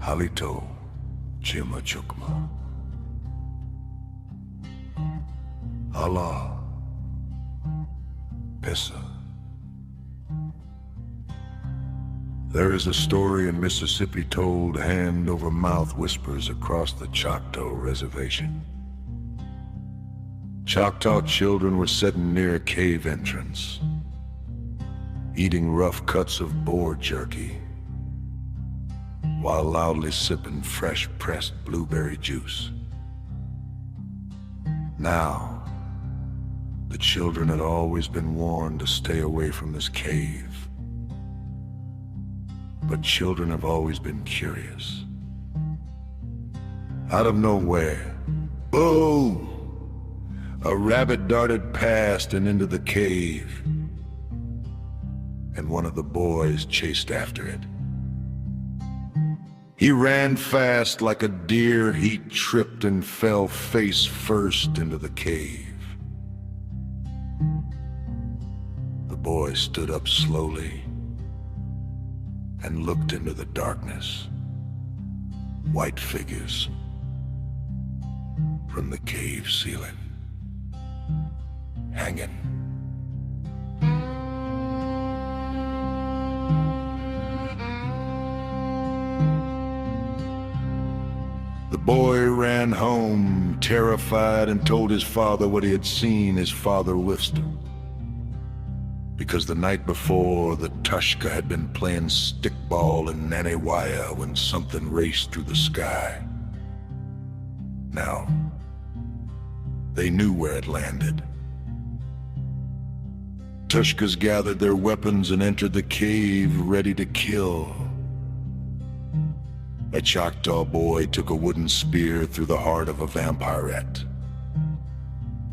Halito Chima Chukma. Allah Pesa. There is a story in Mississippi told hand over mouth whispers across the Choctaw reservation. Choctaw children were sitting near a cave entrance, eating rough cuts of boar jerky, while loudly sipping fresh pressed blueberry juice. Now, the children had always been warned to stay away from this cave. But children have always been curious. Out of nowhere, boom! A rabbit darted past and into the cave, and one of the boys chased after it. He ran fast like a deer. He tripped and fell face first into the cave. The boy stood up slowly and looked into the darkness. White figures from the cave ceiling, hanging. The boy ran home, terrified, and told his father what he had seen. His father whiffed him, because the night before, the Tushka had been playing stickball in Ninah Wiyah when something raced through the sky. Now, they knew where it landed. Tushkas gathered their weapons and entered the cave, ready to kill. A Choctaw boy took a wooden spear through the heart of a vampirette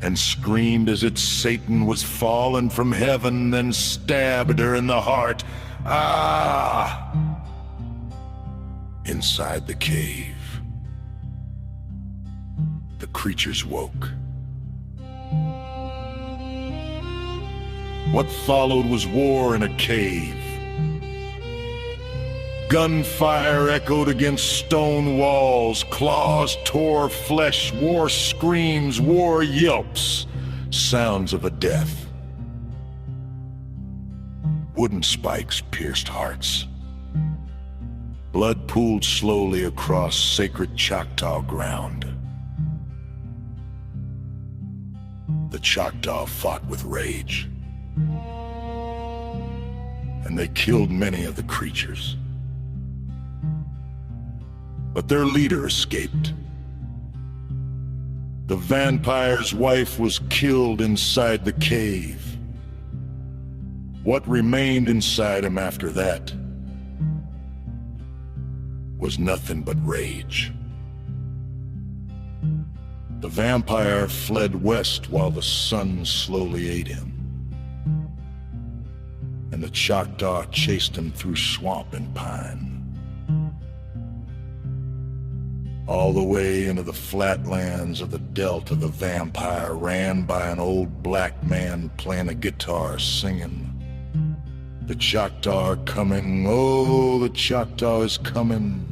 and screamed as if Satan was fallen from heaven, then stabbed her in the heart. Ah! Inside the cave, the creatures woke. What followed was war in a cave. Gunfire echoed against stone walls, claws tore flesh, war screams, war yelps, sounds of a death. Wooden spikes pierced hearts. Blood pooled slowly across sacred Choctaw ground. The Choctaw fought with rage, and they killed many of the creatures. But their leader escaped. The vampire's wife was killed inside the cave. What remained inside him after that was nothing but rage. The vampire fled west while the sun slowly ate him, and the Choctaw chased him through swamp and pine, all the way into the flatlands of the Delta. The vampire ran by an old black man playing a guitar, singing, "The Choctaw are coming, oh, the Choctaw is coming,"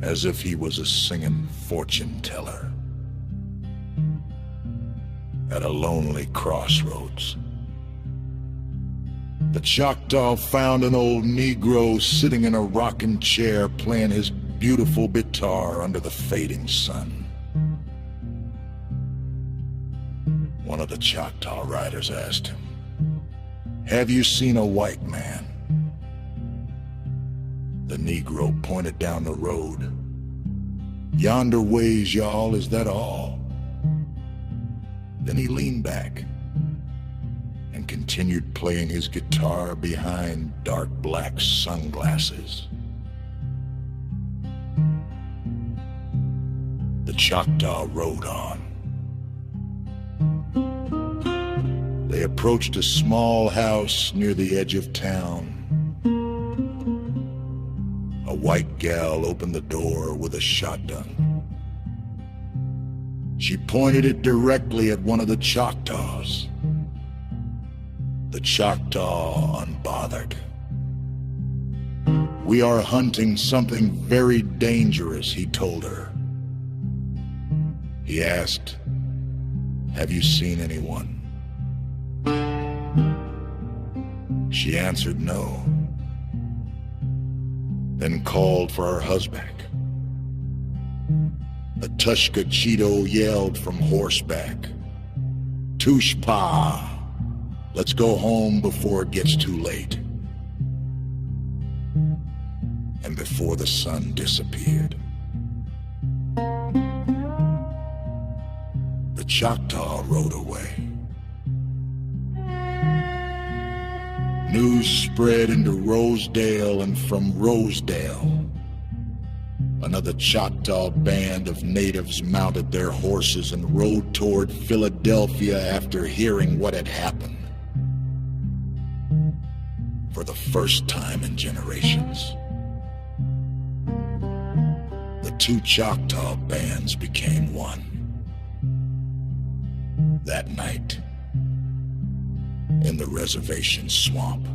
as if he was a singing fortune teller at a lonely crossroads. The Choctaw found an old Negro sitting in a rocking chair playing his beautiful guitar under the fading sun. One of the Choctaw riders asked him, "Have you seen a white man?" The Negro pointed down the road. "Yonder ways, y'all, is that all?" Then he leaned back and continued playing his guitar behind dark black sunglasses. The Choctaw rode on. They approached a small house near the edge of town. A white gal opened the door with a shotgun. She pointed it directly at one of the Choctaws. The Choctaw unbothered. "We are hunting something very dangerous," he told her. He asked, "Have you seen anyone?" She answered no, then called for her husband. A Choctaw yelled from horseback, "Tushpa, let's go home before it gets too late." And before the sun disappeared, the Choctaw rode away. News spread into Rosedale, and from Rosedale, another Choctaw band of natives mounted their horses and rode toward Philadelphia after hearing what had happened. For the first time in generations, the two Choctaw bands became one. That night, in the reservation swamp,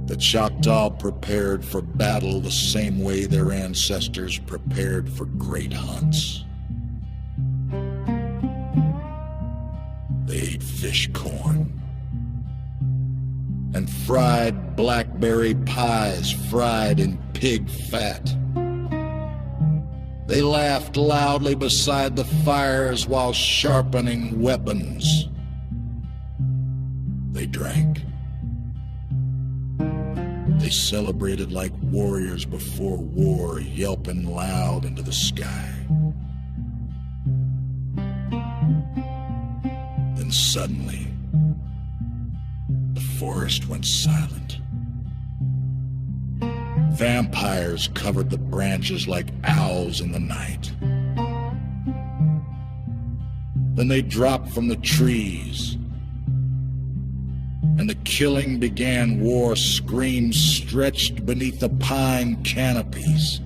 the Choctaw prepared for battle the same way their ancestors prepared for great hunts. They ate fish corn and fried blackberry pies fried in pig fat. They laughed loudly beside the fires while sharpening weapons. They drank. They celebrated like warriors before war, yelping loud into the sky. Then suddenly, the forest went silent. Vampires covered the branches like owls in the night. Then they dropped from the trees, and the killing began. War screams stretched beneath the pine canopies.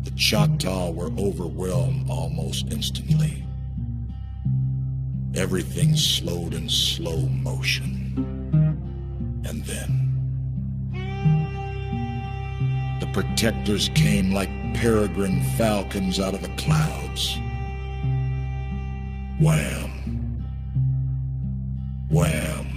The Choctaw were overwhelmed almost instantly. Everything slowed in slow motion. And then the protectors came like peregrine falcons out of the clouds. Wham! Wham!